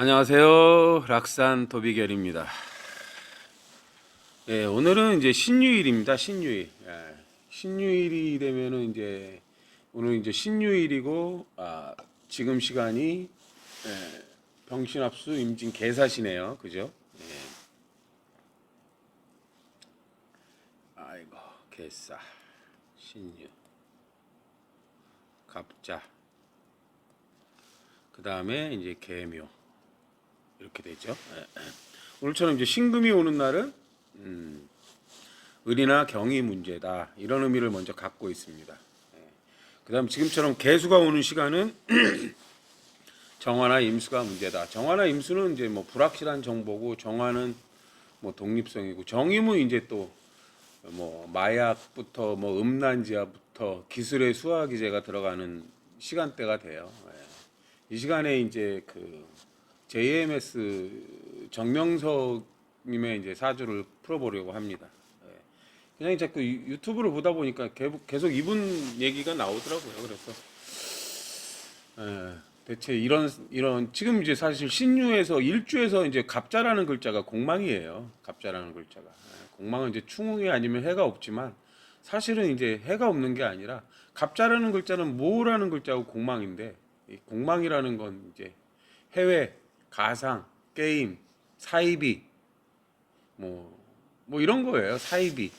안녕하세요. 락산 도비결입니다. 예, 오늘은 이제 신유일입니다. 신유일. 예, 신유일이 되면은 이제 오늘 이제 신유일이고 지금 시간이 병신합수 임진 개사시네요. 그죠? 예. 아이고 개사 신유 갑자 그 다음에 이제 개묘 이렇게 되죠. 예. 오늘처럼 이제 신금이 오는 날은 을이나 경이 문제다 이런 의미를 먼저 갖고 있습니다. 그다음 지금처럼 개수가 오는 시간은 정화나 임수가 문제다. 정화나 임수는 이제 뭐 불확실한 정보고 정화는 뭐 독립성이고 정임은 이제 또 뭐 마약부터 뭐 음란지하부터 기술의 수화기제가 들어가는 시간대가 돼요. 이 시간에 이제 그 JMS 정명석님의 이제 사주를 풀어보려고 합니다. 그냥 자꾸 유튜브를 보다 보니까 계속 이분 얘기가 나오더라고요. 그래서 대체 이런 지금 이제 사실 신유에서 일주에서 이제 갑자라는 글자가 공망이에요. 갑자라는 글자가 공망은 이제 충웅이 아니면 해가 없지만 사실은 이제 해가 없는 게 아니라 갑자라는 글자는 모라는 글자고 공망인데 이 공망이라는 건 이제 해외 가상 게임 사이비 뭐 이런 거예요. 사이비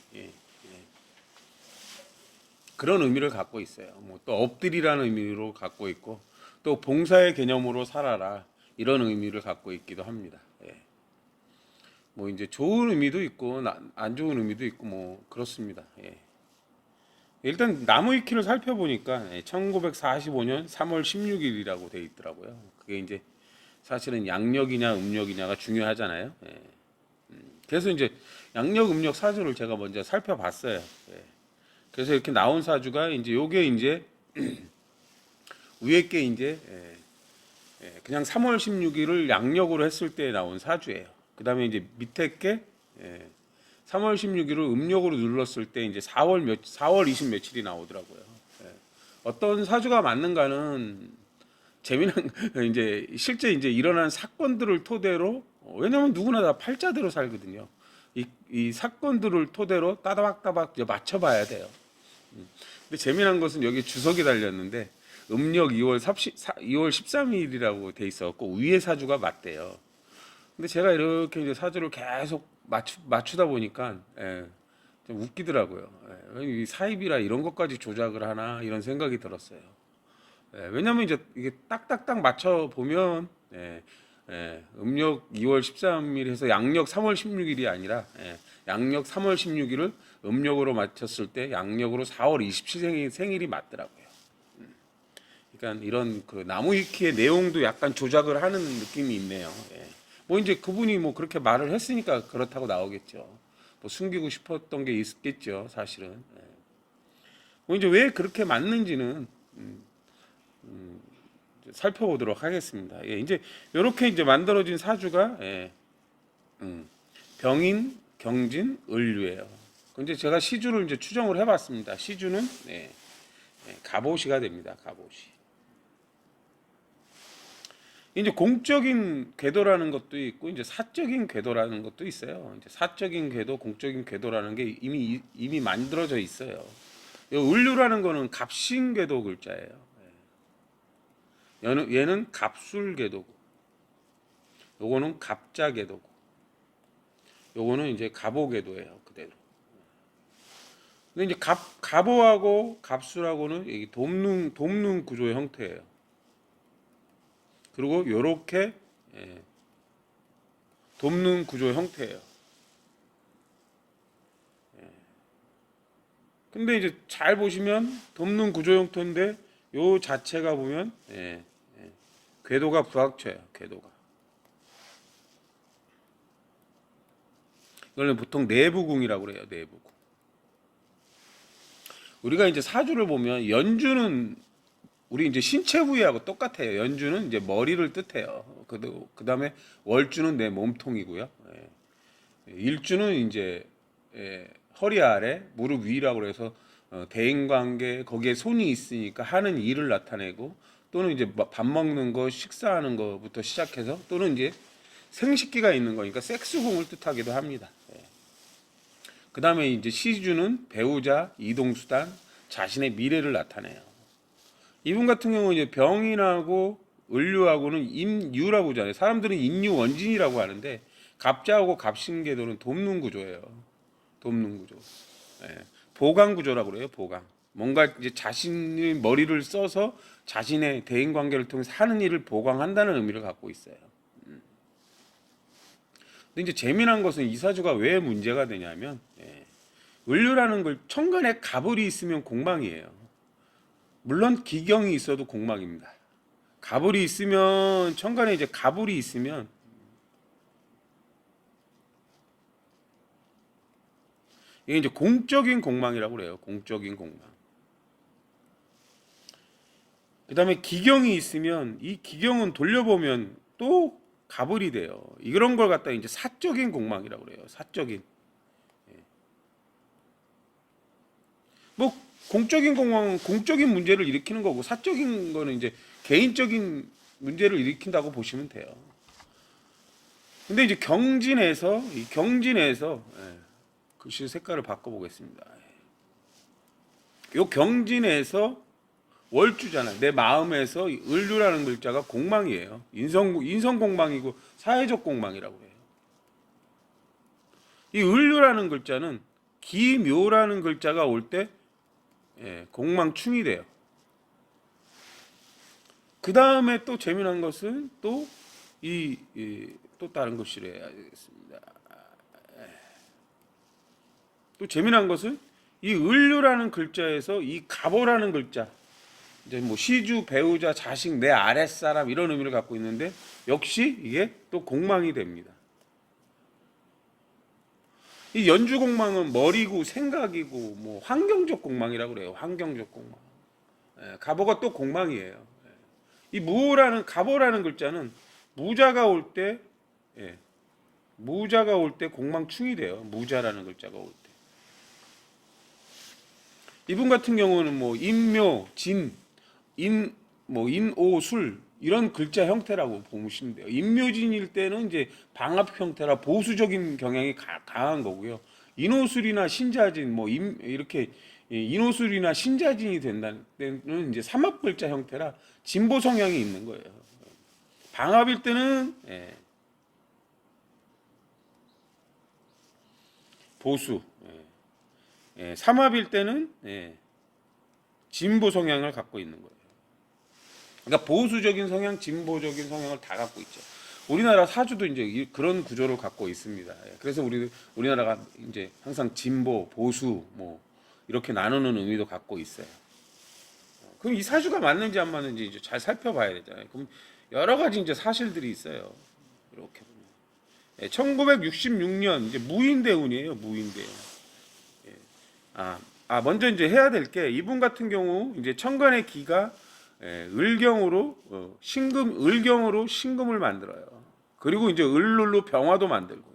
그런 의미를 갖고 있어요. 뭐 또 엎드리라는 의미로 갖고 있고 또 봉사의 개념으로 살아라 이런 의미를 갖고 있기도 합니다. 뭐 이제 좋은 의미도 있고 안 좋은 의미도 있고 뭐 그렇습니다. 일단 나무위키를 살펴보니까 1945년 3월 16일이라고 돼 있더라고요. 그게 이제 사실은 양력이냐 음력이냐가 중요하잖아요. 그래서 이제 양력 음력 사주를 제가 먼저 살펴봤어요. 그래서 이렇게 나온 사주가 이제 요게 이제 위에 게 이제 그냥 3월 16일을 양력으로 했을 때 나온 사주예요. 그다음에 이제 밑에 게 3월 16일을 음력으로 눌렀을 때 이제 4월 20 며칠이 나오더라고요. 어떤 사주가 맞는가는 재미난 이제 실제 이제 일어난 사건들을 토대로 왜냐면 누구나 다 팔자대로 살거든요. 이 사건들을 토대로 따박따박 이제 맞춰봐야 돼요. 근데 재미난 것은 여기 주석이 달렸는데 음력 2월 13일이라고 돼 있었고 위에 사주가 맞대요. 근데 제가 이렇게 이제 사주를 계속 맞추다 보니까 좀 웃기더라고요. 이 사입이라 이런 것까지 조작을 하나 이런 생각이 들었어요. 왜냐면 이제 이게 딱딱딱 맞춰 보면 음력 2월 13일 해서 양력 3월 16일이 아니라 양력 3월 16일을 음력으로 맞췄을 때 양력으로 4월 27일 생일이 맞더라고요. 그러니까 이런 그 나무위키의 내용도 약간 조작을 하는 느낌이 있네요. 뭐 이제 그분이 뭐 그렇게 말을 했으니까 그렇다고 나오겠죠. 뭐 숨기고 싶었던 게 있겠죠, 사실은. 뭐 이제 왜 그렇게 맞는지는 살펴보도록 하겠습니다. 이제 이렇게 이제 만들어진 사주가 병인, 경진, 을류예요. 근데 제가 시주를 이제 추정을 해봤습니다. 시주는 갑오시가 됩니다. 갑오시. 이제 공적인 궤도라는 것도 있고 이제 사적인 궤도라는 것도 있어요. 이제 사적인 궤도, 공적인 궤도라는 게 이미 만들어져 있어요. 을류라는 거는 갑신 궤도 글자예요. 얘는 갑술 궤도고, 요거는 갑자 궤도고, 요거는 이제 갑오 궤도예요. 그대로. 근데 이제 갑오하고 갑술하고는 이 돕는 구조의 형태예요. 그리고 요렇게 돕는 구조 형태예요. 근데 이제 잘 보시면 돕는 구조 형태인데 요 자체가 보면 궤도가 불확쳐요. 궤도가. 이거는 보통 내부궁이라고 그래요. 내부궁. 우리가 이제 사주를 보면 연주는 우리 이제 신체 부위하고 똑같아요. 연주는 이제 머리를 뜻해요. 그다음에 월주는 내 몸통이고요. 일주는 이제 허리 아래, 무릎 위라고 해서 대인관계 거기에 손이 있으니까 하는 일을 나타내고 또는 이제 밥 먹는 거, 식사하는 거부터 시작해서 또는 이제 생식기가 있는 거니까 섹스궁을 뜻하기도 합니다. 예. 그 다음에 이제 시주는 배우자, 이동수단, 자신의 미래를 나타내요. 이분 같은 경우는 이제 병인하고 을류하고는 임유라고 하잖아요. 사람들은 임유 원진이라고 하는데 갑자하고 갑신계도는 돕는 구조예요. 돕는 구조. 예. 보강 구조라고 그래요. 보강. 뭔가 이제 자신의 머리를 써서 자신의 대인 관계를 통해서 하는 일을 보강한다는 의미를 갖고 있어요. 근데 이제 재미난 것은 이 사주가 왜 문제가 되냐면, 예. 을류라는 걸 천간에 갑을이 있으면 공망이에요. 물론 기경이 있어도 공망입니다. 갑을이 있으면 천간에 이제 갑을이 있으면 이게 이제 공적인 공망이라고 그래요. 공적인 공망. 그다음에 기경이 있으면 이 기경은 돌려보면 또 갑을이 돼요. 이런 걸 갖다 이제 사적인 공망이라고 그래요. 사적인. 뭐 공적인 공망은 공적인 문제를 일으키는 거고 사적인 거는 이제 개인적인 문제를 일으킨다고 보시면 돼요. 근데 이제 경진에서 이 경진에서 글씨 색깔을 바꿔보겠습니다. 요 경진에서 월주잖아요. 내 마음에서 을류라는 글자가 공망이에요. 인성 공망이고 사회적 공망이라고 해요. 이 을류라는 글자는 기묘라는 글자가 올 때 공망충이 돼요. 그 다음에 또 재미난 것은 또 또 다른 글씨를 해야 되겠습니다. 또 재미난 것은 이 을류라는 글자에서 이 갑오라는 글자, 이제 뭐 시주, 배우자, 자식, 내 아랫사람 이런 의미를 갖고 있는데 역시 이게 또 공망이 됩니다. 이 연주 공망은 머리고 생각이고 뭐 환경적 공망이라고 그래요. 환경적 공망. 갑오가 또 공망이에요. 이 무라는 갑오라는 글자는 무자가 올 때 무자가 올 때 공망충이 돼요. 무자라는 글자가 올 때. 이분 같은 경우는 뭐 인묘, 진, 뭐 인오술 이런 글자 형태라고 보시면 돼요. 인묘진일 때는 이제 방합 형태라 보수적인 경향이 강한 거고요. 인오술이나 신자진 뭐 이렇게 인오술이나 신자진이 된다는 때는 이제 삼합 글자 형태라 진보 성향이 있는 거예요. 방합일 때는 보수, 삼합일 때는 진보 성향을 갖고 있는 거예요. 그러니까 보수적인 성향, 진보적인 성향을 다 갖고 있죠. 우리나라 사주도 이제 그런 구조를 갖고 있습니다. 그래서 우리나라가 이제 항상 진보, 보수 뭐 이렇게 나누는 의미도 갖고 있어요. 그럼 이 사주가 맞는지 안 맞는지 이제 잘 살펴봐야 되잖아요. 그럼 여러 가지 이제 사실들이 있어요. 이렇게 보면 1966년 이제 무인대운이에요. 무인대운. 먼저 이제 해야 될 게 이분 같은 경우 이제 천간의 기가 을경으로 을경으로 신금을 만들어요. 그리고 이제 을룰로 병화도 만들고요.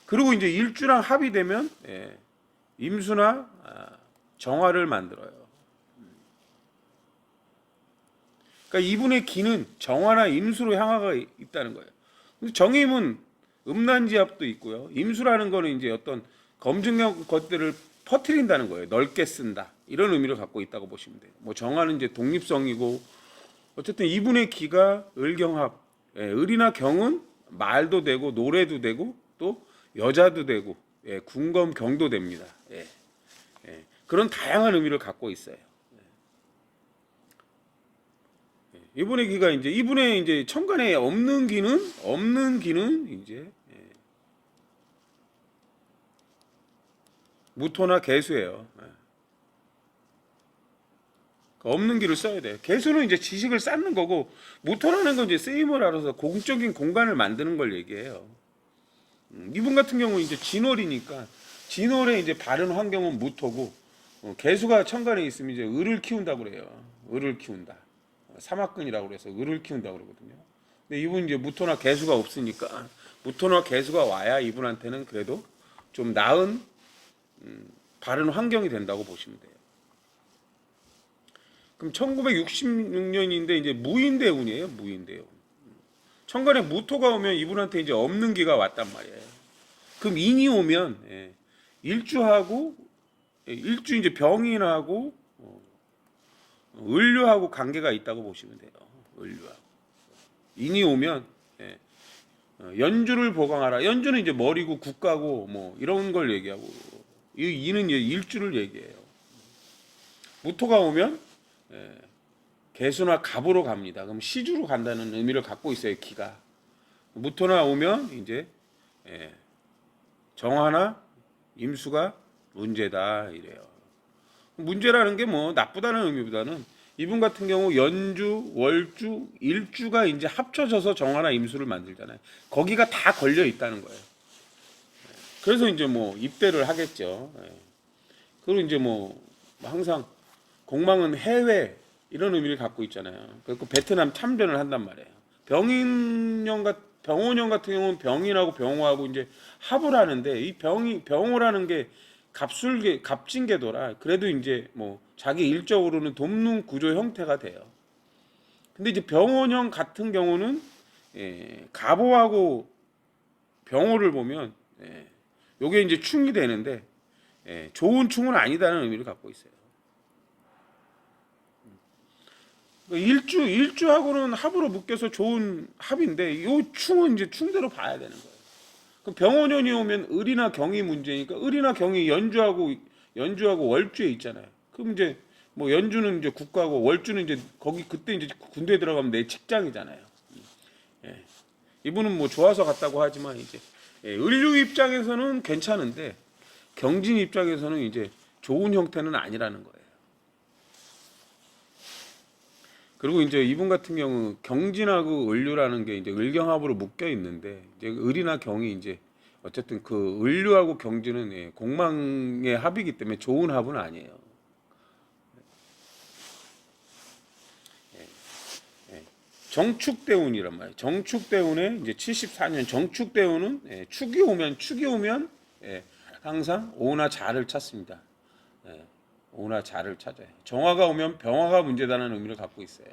그리고 이제 일주랑 합이 되면 임수나 정화를 만들어요. 그러니까 이분의 기는 정화나 임수로 향하가 있다는 거예요. 정임은 음란지압도 있고요. 임수라는 거는 이제 어떤 검증력 것들을 퍼뜨린다는 거예요. 넓게 쓴다. 이런 의미를 갖고 있다고 보시면 돼요. 뭐 정화는 이제 독립성이고 어쨌든 이분의 기가 을경합. 을이나 경은 말도 되고 노래도 되고 또 여자도 되고 군검 경도 됩니다. 그런 다양한 의미를 갖고 있어요. 이분의 기가 이분의 이제 천간에 없는 기는 이제 무토나 개수예요. 없는 기를 써야 돼요. 개수는 이제 지식을 쌓는 거고 무토라는 건 이제 쓰임을 알아서 공적인 공간을 만드는 걸 얘기해요. 이분 같은 경우는 이제 진월이니까 진월에 이제 바른 환경은 무토고 개수가 천간에 있으면 이제 을을 키운다고 그래요. 을을 키운다. 삼합근이라고 그래서 을을 키운다고 그러거든요. 근데 이분 이제 무토나 개수가 없으니까 무토나 개수가 와야 이분한테는 그래도 좀 나은 바른 환경이 된다고 보시면 돼요. 그럼 1966년인데 이제 무인대운이에요. 무인대운. 천간에 무토가 오면 이분한테 이제 없는 기가 왔단 말이에요. 그럼 인이 오면 일주하고 일주 이제 병인하고 을류하고 관계가 있다고 보시면 돼요. 을류하고 인이 오면 연주를 보강하라. 연주는 이제 머리고 국가고 뭐 이런 걸 얘기하고 이 인은 이제 일주를 얘기해요. 무토가 오면 개수나 갑으로 갑니다. 그럼 시주로 간다는 의미를 갖고 있어요. 기가 무토나 오면 이제 정화나 임수가 문제다 이래요. 문제라는 게 뭐 나쁘다는 의미보다는 이분 같은 경우 연주, 월주, 일주가 이제 합쳐져서 정화나 임수를 만들잖아요. 거기가 다 걸려 있다는 거예요. 그래서 이제 뭐 입대를 하겠죠. 그리고 이제 뭐 항상 공망은 해외 이런 의미를 갖고 있잖아요. 그리고 베트남 참전을 한단 말이에요. 병원형 같은 경우는 병인하고 병호하고 이제 합을 하는데 이 병호라는 게 갑진궤도라 그래도 이제 뭐 자기 일적으로는 돕는 구조 형태가 돼요. 근데 이제 병원형 같은 경우는 갑오하고 병호를 보면 요게 이제 충이 되는데 좋은 충은 아니다는 의미를 갖고 있어요. 일주하고는 합으로 묶여서 좋은 합인데 요 충은 이제 충대로 봐야 되는 거예요. 그럼 병원년이 오면 을이나 경이 문제니까 을이나 경이 연주하고 월주에 있잖아요. 그럼 이제 뭐 연주는 이제 국가고 월주는 이제 거기 그때 이제 군대에 들어가면 내 직장이잖아요. 이분은 뭐 좋아서 갔다고 하지만 이제 을류 입장에서는 괜찮은데 경진 입장에서는 이제 좋은 형태는 아니라는 거예요. 그리고 이제 이분 같은 경우 경진하고 을류라는 게 이제 을경합으로 묶여 있는데 이제 을이나 경이 이제 어쨌든 그 을류하고 경진은 공망의 합이기 때문에 좋은 합은 아니에요. 정축대운이란 말이에요. 정축대운에 이제 74년 정축대운은 축이 오면 항상 오나 자를 찾습니다. 오나 자를 찾아요. 정화가 오면 병화가 문제다는 의미를 갖고 있어요.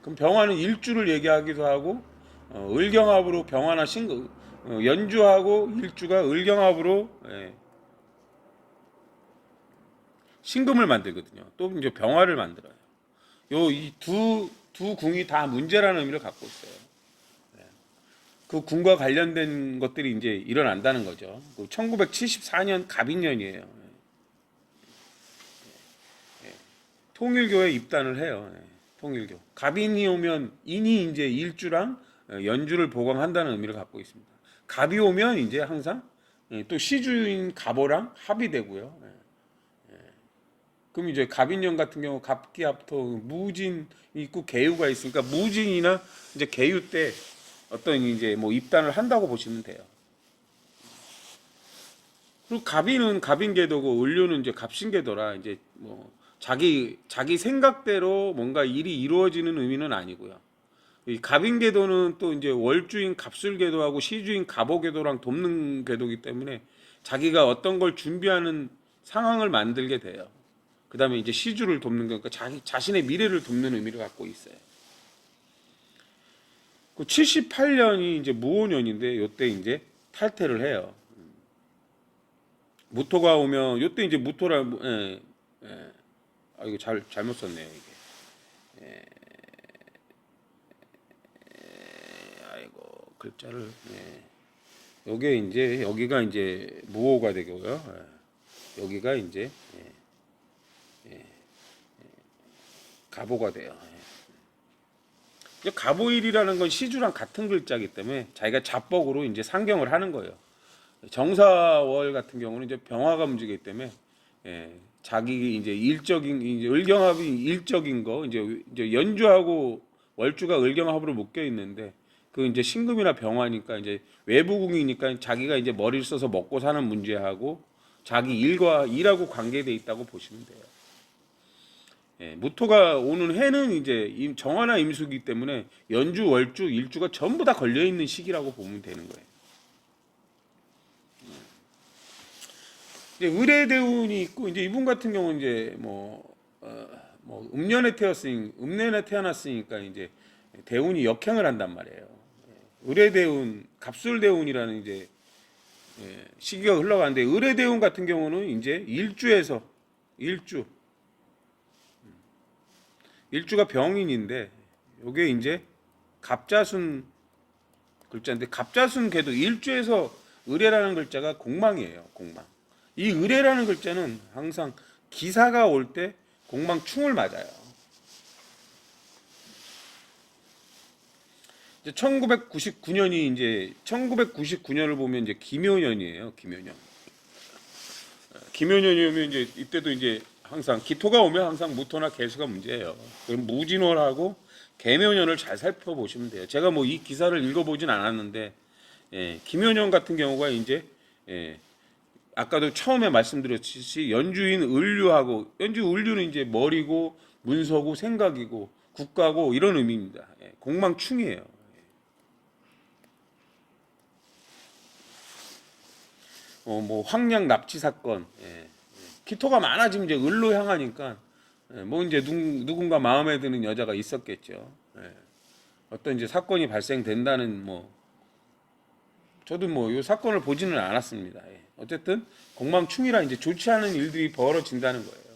그럼 병화는 일주를 얘기하기도 하고 을경합으로 병화나 연주하고 일주가 을경합으로 신금을 만들거든요. 또 이제 병화를 만들어요. 요 이 두 궁이 다 문제라는 의미를 갖고 있어요. 그 궁과 관련된 것들이 이제 일어난다는 거죠. 1974년 갑인년이에요. 통일교에 입단을 해요. 통일교. 갑인이 오면 인이 이제 일주랑 연주를 보강한다는 의미를 갖고 있습니다. 갑이 오면 이제 항상 또 시주인 갑오랑 합이 되고요. 그럼 이제 갑인년 같은 경우 갑기합토 무진 있고 개유가 있으니까 무진이나 이제 개유 때 어떤 이제 뭐 입단을 한다고 보시면 돼요. 그리고 갑인은 갑인궤도고 을류는 이제 갑신궤도라 이제 뭐 자기 생각대로 뭔가 일이 이루어지는 의미는 아니고요. 이 갑인궤도는 또 이제 월주인 갑술궤도하고 시주인 갑오궤도랑 돕는 궤도이기 때문에 자기가 어떤 걸 준비하는 상황을 만들게 돼요. 그 다음에 이제 시주를 돕는 거니까 자신의 미래를 돕는 의미를 갖고 있어요. 그 78년이 이제 무오년인데 요때 이제 탈퇴를 해요. 무토가 오면 요때 이제 무토라 이거 잘못 썼네요 이게. 아이고 글자를 요게 이제 여기가 이제 무오가 되고요. 여기가 이제 갑오가 돼요. 갑오일이라는 건 시주랑 같은 글자이기 때문에 자기가 잡복으로 이제 상경을 하는 거예요. 정사월 같은 경우는 이제 병화가 움직이기 때문에 자기 이제 일적인 이제 을경합이 일적인 거 이제 연주하고 월주가 을경합으로 묶여 있는데 그 이제 신금이나 병화니까 이제 외부궁이니까 자기가 이제 머리를 써서 먹고 사는 문제하고 자기 일하고 관계돼 있다고 보시면 돼요. 무토가 오는 해는 이제 정화나 임수기 때문에 연주, 월주, 일주가 전부 다 걸려 있는 시기라고 보면 되는 거예요. 이제 의례대운이 있고 이제 이분 같은 경우는 이제 뭐 음년에 태어났으니까 이제 대운이 역행을 한단 말이에요. 을의 대운, 갑술대운이라는 이제 시기가 흘러가는데 을의 대운 같은 경우는 이제 일주 일주가 병인인데 요게 이제 갑자순 글자인데 갑자순 개도 일주에서 을해라는 글자가 공망이에요. 공망. 이 을해라는 글자는 항상 기사가 올 때 공망충을 맞아요. 이제 1999년을 보면 이제 김효년이에요. 김효년이 오면 이제 이때도 이제 항상 기토가 오면 항상 무토나 개수가 문제예요. 그럼 무진월하고 개묘년을 잘 살펴보시면 돼요. 제가 뭐 이 기사를 읽어보진 않았는데 김효년 같은 경우가 이제 아까도 처음에 말씀드렸듯이 연주인 을류는 이제 머리고 문서고 생각이고 국가고 이런 의미입니다. 공망충이에요. 뭐 황량 납치 사건, 기토가 많아지면 이제 을로 향하니까 뭐 이제 누군가 마음에 드는 여자가 있었겠죠. 어떤 이제 사건이 발생된다는 뭐 저도 뭐 이 사건을 보지는 않았습니다. 어쨌든 공망충이라 이제 좋지 않은 일들이 벌어진다는 거예요.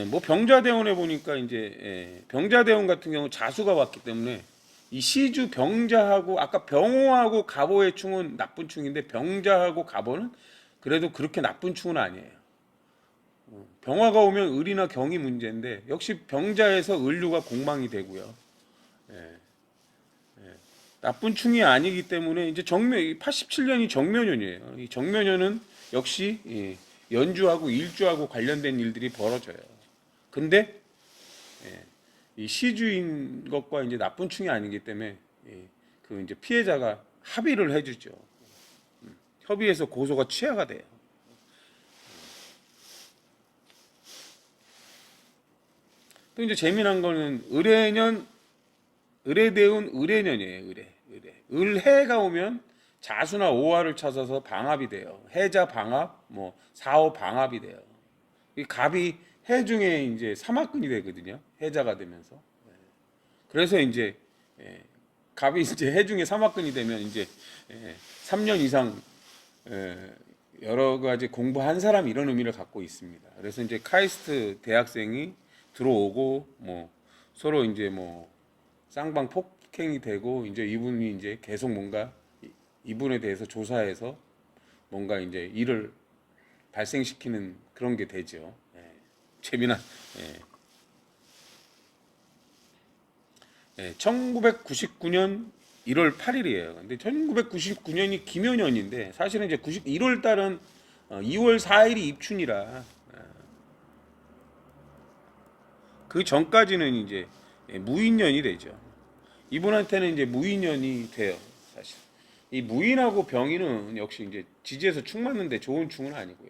뭐 병자대운에 보니까 이제 병자대운 같은 경우 자수가 왔기 때문에 이 시주 병자하고 아까 병호하고 갑오의 충은 나쁜 충인데 병자하고 갑오는 그래도 그렇게 나쁜 충은 아니에요. 병화가 오면 을이나 경이 문제인데 역시 병자에서 을류가 공망이 되고요. 나쁜 충이 아니기 때문에 이제 87년이 정묘년이에요. 이 정묘년은 역시 연주하고 일주하고 관련된 일들이 벌어져요. 근데 이 시주인 것과 이제 나쁜 충이 아니기 때문에 그 이제 피해자가 합의를 해주죠. 협의해서 고소가 취하가 돼요. 또 이제 재미난 거는 을해대운 을해년이에요. 을해가 오면 자수나 오화를 찾아서 방합이 돼요. 해자 방합, 뭐 사오 방합이 돼요. 이 갑이 해 중에 이제 삼합근이 되거든요. 해자가 되면서. 그래서 이제 갑이 이제 해 중에 삼합근이 되면 이제 3년 이상 여러 가지 공부한 사람 이런 의미를 갖고 있습니다. 그래서 이제 카이스트 대학생이 들어오고 뭐 서로 이제 뭐 쌍방 폭행이 되고 이제 이분이 이제 계속 뭔가 이분에 대해서 조사해서 뭔가 이제 일을 발생시키는 그런 게 되죠. 재미난. 1999년 1월 8일이에요. 근데 1999년이 김효년인데 사실은 이제 1월 달은 2월 4일이 입춘이라 그 전까지는 이제 무인년이 되죠. 이분한테는 이제 무인년이 돼요. 사실 이 무인하고 병인은 역시 이제 지지에서 충 맞는데 좋은 충은 아니고요.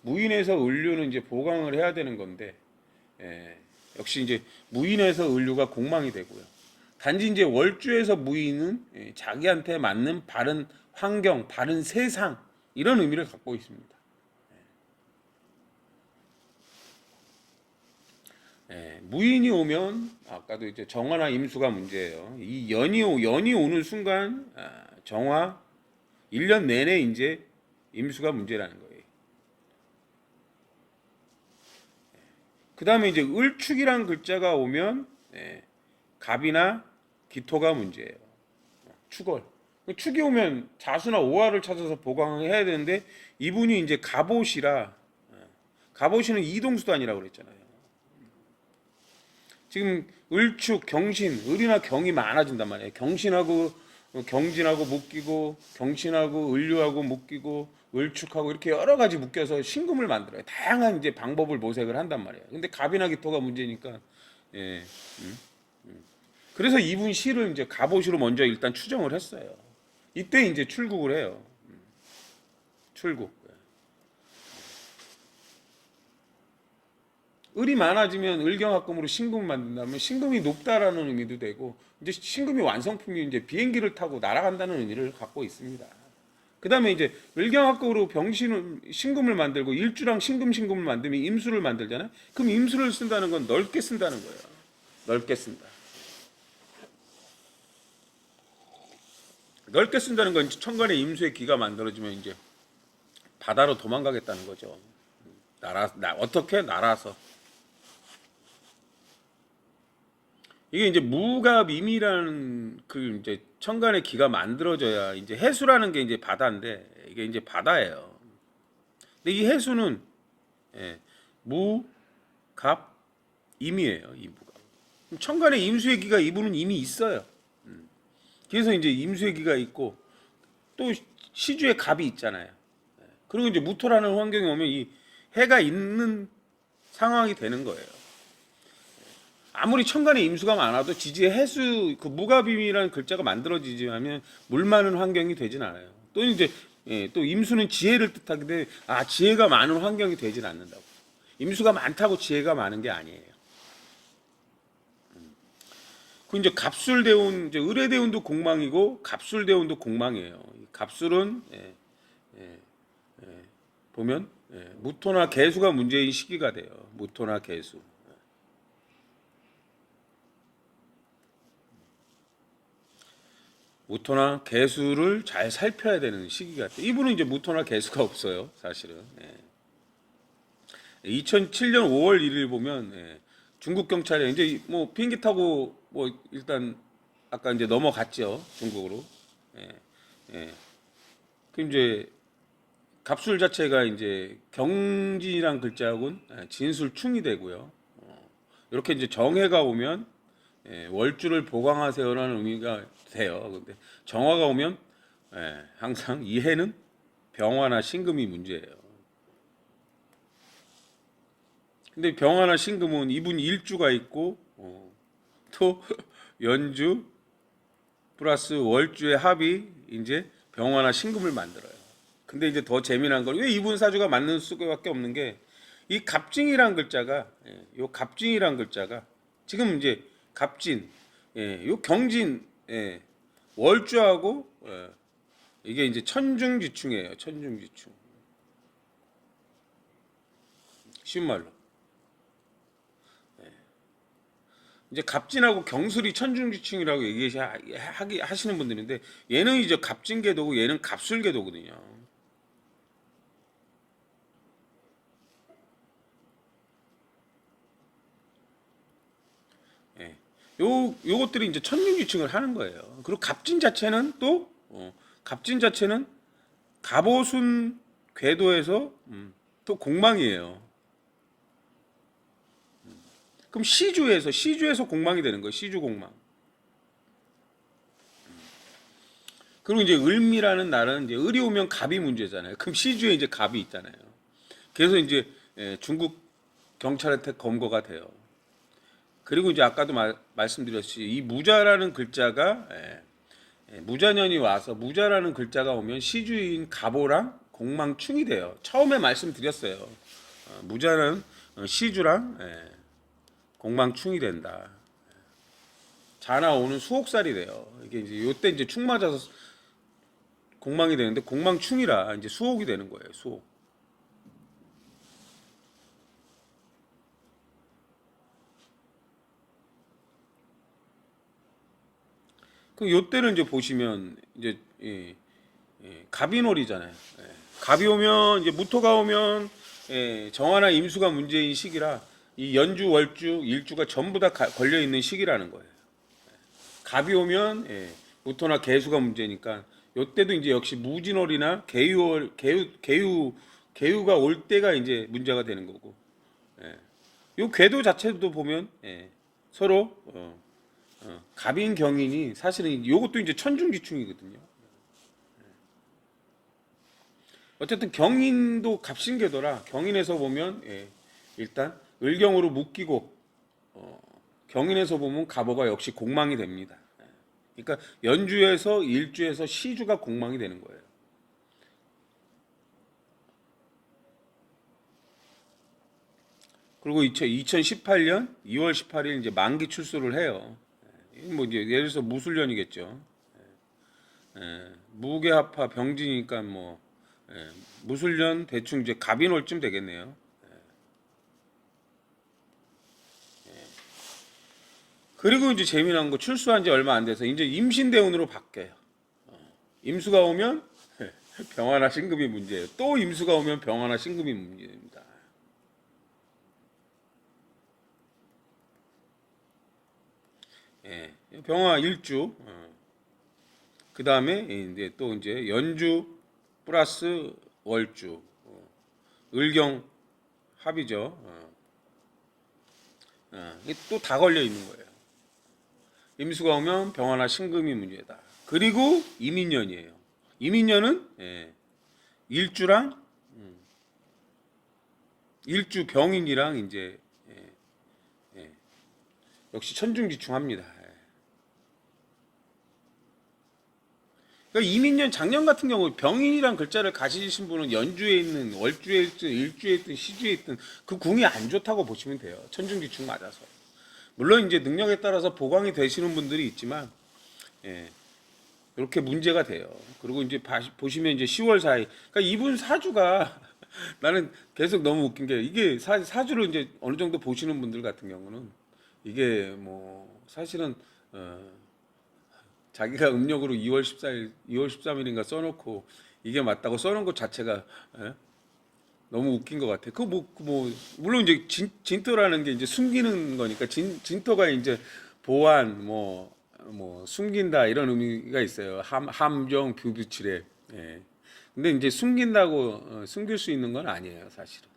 무인에서 을류는 이제 보강을 해야 되는 건데 역시 이제 무인에서 을류가 공망이 되고요. 단지 이제 월주에서 무인은 자기한테 맞는 바른 환경, 바른 세상 이런 의미를 갖고 있습니다. 무인이 오면 아까도 이제 정화나 임수가 문제예요. 이 연이 오는 순간 정화 1년 내내 이제 임수가 문제라는 거예요. 그 다음에 이제 을축이란 글자가 오면 갑이나 기토가 문제예요. 축월. 축이 오면 자수나 오화를 찾아서 보강을 해야 되는데 이분이 이제 갑옷이라 갑옷이는 이동수단이라고 그랬잖아요. 지금 을축, 경신, 을이나 경이 많아진단 말이에요. 경신하고 경진하고 묶이고 경신하고 을류하고 묶이고 을축하고 이렇게 여러 가지 묶여서 신금을 만들어요. 다양한 이제 방법을 모색을 한단 말이에요. 근데 갑이나 기토가 문제니까 그래서 이분 시를 이제 갑옷으로 먼저 일단 추정을 했어요. 이때 이제 출국을 해요. 출국. 을이 많아지면 을경합금으로 신금을 만든다면 신금이 높다라는 의미도 되고 이제 신금이 완성품이 이제 비행기를 타고 날아간다는 의미를 갖고 있습니다. 그다음에 이제 을경합곡으로 병신 신금을 만들고 일주랑 신금을 만들면 임수를 만들잖아요. 그럼 임수를 쓴다는 건 넓게 쓴다는 거예요. 넓게 쓴다. 넓게 쓴다는 건 천간에 임수의 기가 만들어지면 이제 바다로 도망가겠다는 거죠. 어떻게 날아서. 이게 이제 무갑임이라는 그 이제 천간의 기가 만들어져야 이제 해수라는 게 이제 바다인데 이게 이제 바다예요. 근데 이 해수는 예, 무갑임이에요. 이 무갑. 천간에 임수의 기가 이분은 이미 있어요. 그래서 이제 임수의 기가 있고 또 시주에 갑이 있잖아요. 그리고 이제 무토라는 환경에 오면 이 해가 있는 상황이 되는 거예요. 아무리 천간에 임수가 많아도 지지에 해수 그 무갑임이라는 글자가 만들어지지만 물 많은 환경이 되진 않아요. 또 이제 또 임수는 지혜를 뜻하기 때문에 지혜가 많은 환경이 되진 않는다고. 임수가 많다고 지혜가 많은 게 아니에요. 그 이제 갑술대운 이제 을의대운도 공망이고 갑술대운도 공망이에요. 갑술은 보면 무토나 개수가 문제인 시기가 돼요. 무토나 개수. 무토나 개수를 잘 살펴야 되는 시기가 돼요. 이분은 이제 무토나 개수가 없어요, 사실은. 2007년 5월 1일 보면 중국 경찰에 이제 뭐 비행기 타고 뭐 일단 아까 이제 넘어갔죠, 중국으로. 그 이제 갑술 자체가 이제 경진이란 글자하고는 진술충이 되고요. 이렇게 이제 정해가 오면 월주를 보강하세요라는 의미가 돼요. 근데 정화가 오면 항상 이 해는 병화나 신금이 문제예요. 근데 병화나 신금은 이분 일주가 있고 또 연주 플러스 월주의 합이 이제 병화나 신금을 만들어요. 근데 이제 더 재미난 건 왜 이분 사주가 맞는 수밖에 없는 게 이 갑진이란 글자가 요 갑진이란 글자가 지금 이제 갑진 요 경진 월주하고 이게 이제 천중지충이에요. 천중지충. 쉬운 말로. 이제 갑진하고 경술이 천중지충이라고 하시는 분들인데 얘는 이제 갑진계도고 얘는 갑술계도거든요. 요것들이 이제 천중지층을 하는 거예요. 그리고 갑진 자체는 또 갑진 자체는 갑오순 궤도에서 또 공망이에요. 그럼 시주에서 공망이 되는 거예요. 시주 공망. 그리고 이제 을미라는 날은 이제 을이 오면 갑이 문제잖아요. 그럼 시주에 이제 갑이 있잖아요. 그래서 이제 중국 경찰한테 검거가 돼요. 그리고 이제 아까도 말씀드렸듯이 이 무자라는 글자가 무자년이 와서 무자라는 글자가 오면 시주인 갑오랑 공망충이 돼요. 처음에 말씀드렸어요. 무자는 시주랑 공망충이 된다. 자나 오는 수옥살이 돼요. 이게 이제 요때 이제 충 맞아서 공망이 되는데 공망충이라 이제 수옥이 되는 거예요. 수옥. 그 요때는 이제 보시면 이제 갑인월이잖아요. 갑이 오면 이제 무토가 오면 정화나 임수가 문제인 시기라 이 연주, 월주, 일주가 전부 다 걸려 있는 시기라는 거예요. 갑이 오면 무토나 개수가 문제니까 요때도 이제 역시 무진월이나 개유가 올 때가 이제 문제가 되는 거고. 요 궤도 자체도 보면 서로 갑인 경인이 사실은 요것도 이제 천중지충이거든요. 어쨌든 경인도 갑신궤도라 경인에서 보면 일단 을경으로 묶이고 경인에서 보면 갑오가 역시 공망이 됩니다. 그러니까 연주에서 일주에서 시주가 공망이 되는 거예요. 그리고 2018년 2월 18일 이제 만기 출소를 해요. 뭐 이제 예를 들어서 무술년이겠죠. 무게합파 병지니까 뭐 무술년 대충 이제 갑인월쯤 되겠네요. 그리고 이제 재미난 거 출소한 지 얼마 안 돼서 이제 임신대운으로 바뀌어요. 임수가 오면 병화나 신금이 문제예요. 또 임수가 오면 병화나 신금이 문제입니다. 병화 일주, 그 다음에 이제 또 이제 연주 플러스 월주, 을경 합이죠. 이게 또 다 걸려 있는 거예요. 임수가 오면 병화나 신금이 문제다. 그리고 이민년이에요. 이민년은 일주랑 일주 병인이랑 이제 역시 천중지충합니다. 그러니까 이민년 작년 같은 경우 병인이란 글자를 가지신 분은 연주에 있는 월주에 있든 일주에 있든 시주에 있든 그 궁이 안 좋다고 보시면 돼요. 천중지충 맞아서. 물론 이제 능력에 따라서 보강이 되시는 분들이 있지만 이렇게 문제가 돼요. 그리고 이제 보시면 이제 10월 4일. 그러니까 이분 사주가 나는 계속 너무 웃긴 게 이게 사주를 이제 어느 정도 보시는 분들 같은 경우는 이게 뭐 사실은 자기가 음력으로 2월 14일, 2월 13일인가 써놓고 이게 맞다고 써놓은 것 자체가 너무 웃긴 것 같아. 물론 이제 진토라는 게 이제 숨기는 거니까 진토가 이제 보완 숨긴다 이런 의미가 있어요. 함정 뷰비칠에. 근데 이제 숨긴다고 숨길 수 있는 건 아니에요, 사실은.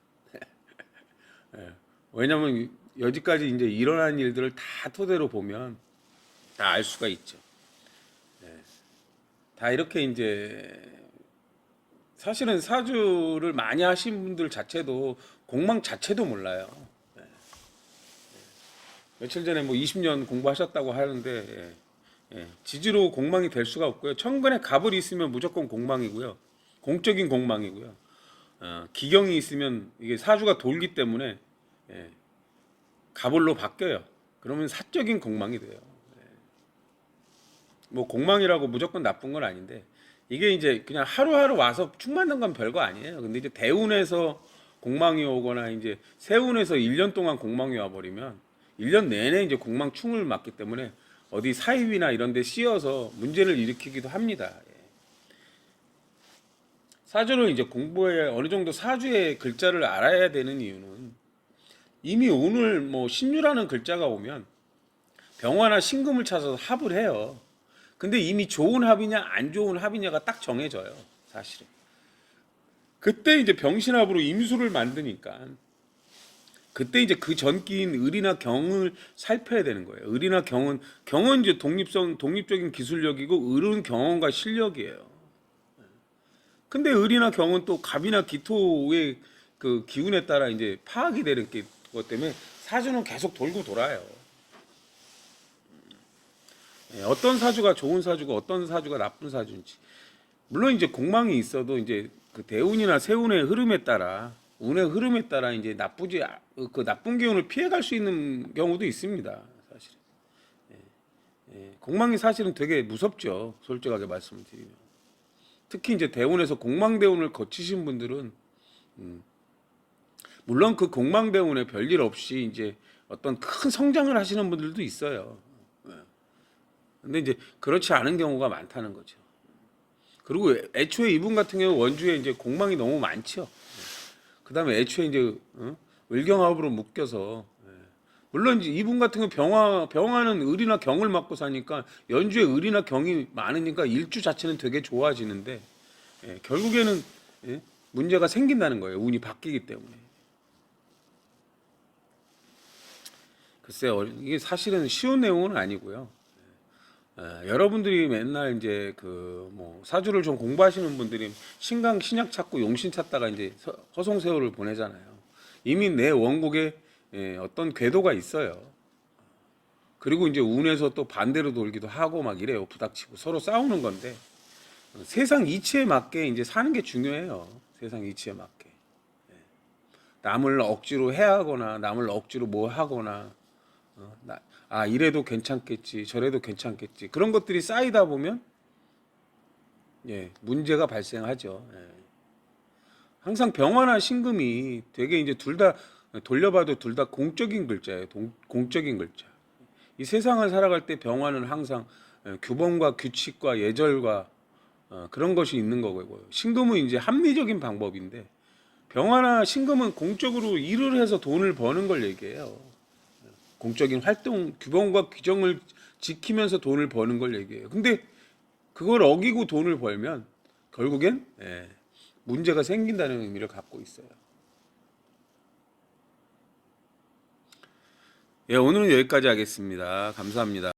왜냐면 여지까지 이제 일어난 일들을 다 토대로 보면 다 알 수가 있죠. 다 이렇게 이제 사실은 사주를 많이 하신 분들 자체도 공망 자체도 몰라요. 며칠 전에 뭐 20년 공부하셨다고 하는데 지지로 공망이 될 수가 없고요. 천간에 갑을 있으면 무조건 공망이고요. 공적인 공망이고요. 기경이 있으면 이게 사주가 돌기 때문에 갑을로 바뀌어요. 그러면 사적인 공망이 돼요. 뭐 공망이라고 무조건 나쁜 건 아닌데 이게 이제 그냥 하루하루 와서 축 맞는 건 별거 아니에요. 근데 이제 대운에서 공망이 오거나 이제 세운에서 1년 동안 공망이 와버리면 1년 내내 이제 공망충을 맞기 때문에 어디 사입이나 이런 데 씌어서 문제를 일으키기도 합니다. 사주를 이제 공부해 어느 정도 사주의 글자를 알아야 되는 이유는 이미 오늘 뭐 신유라는 글자가 오면 병화나 신금을 찾아서 합을 해요. 근데 이미 좋은 합이냐 안 좋은 합이냐가 딱 정해져요. 사실은. 그때 이제 병신합으로 임수를 만드니까 그때 이제 그 전기인 을이나 경을 살펴야 되는 거예요. 을이나 경은 이제 독립적인 기술력이고 을은 경험과 실력이에요. 근데 을이나 경은 또 갑이나 기토의 그 기운에 따라 이제 파악이 되는 것 때문에 사주는 계속 돌고 돌아요. 어떤 사주가 좋은 사주고 어떤 사주가 나쁜 사주인지. 물론 이제 공망이 있어도 이제 그 대운이나 세운의 흐름에 따라 운의 흐름에 따라 이제 그 나쁜 기운을 피해갈 수 있는 경우도 있습니다. 사실. 공망이 사실은 되게 무섭죠. 솔직하게 말씀을 드리면. 특히 이제 대운에서 공망대운을 거치신 분들은 물론 그 공망대운에 별일 없이 이제 어떤 큰 성장을 하시는 분들도 있어요. 근데 이제 그렇지 않은 경우가 많다는 거죠. 그리고 애초에 이분 같은 경우 원주에 이제 공망이 너무 많죠. 그다음에 애초에 이제 을경합으로 묶여서 물론 이제 이분 같은 경우 병화는 을이나 경을 맞고 사니까 연주에 을이나 경이 많으니까 일주 자체는 되게 좋아지는데 결국에는 문제가 생긴다는 거예요. 운이 바뀌기 때문에. 글쎄요, 이게 사실은 쉬운 내용은 아니고요. 여러분들이 맨날 이제 그 뭐 사주를 좀 공부하시는 분들이 신강 신약 찾고 용신 찾다가 이제 허송세월을 보내잖아요. 이미 내 원국에 어떤 궤도가 있어요. 그리고 이제 운에서 또 반대로 돌기도 하고 막 이래요. 부닥치고 서로 싸우는 건데 세상 이치에 맞게 이제 사는 게 중요해요. 세상 이치에 맞게. 남을 억지로 해하거나 남을 억지로 뭐 하거나 이래도 괜찮겠지 저래도 괜찮겠지 그런 것들이 쌓이다 보면 예, 문제가 발생하죠. 예. 항상 병화나 신금이 되게 이제 둘 다 돌려봐도 둘 다 공적인 글자예요. 공적인 글자. 이 세상을 살아갈 때 병화는 항상 규범과 규칙과 예절과 그런 것이 있는 거고요. 신금은 이제 합리적인 방법인데 병화나 신금은 공적으로 일을 해서 돈을 버는 걸 얘기해요. 공적인 활동, 규범과 규정을 지키면서 돈을 버는 걸 얘기해요. 근데 그걸 어기고 돈을 벌면 결국엔 문제가 생긴다는 의미를 갖고 있어요. 예, 오늘은 여기까지 하겠습니다. 감사합니다.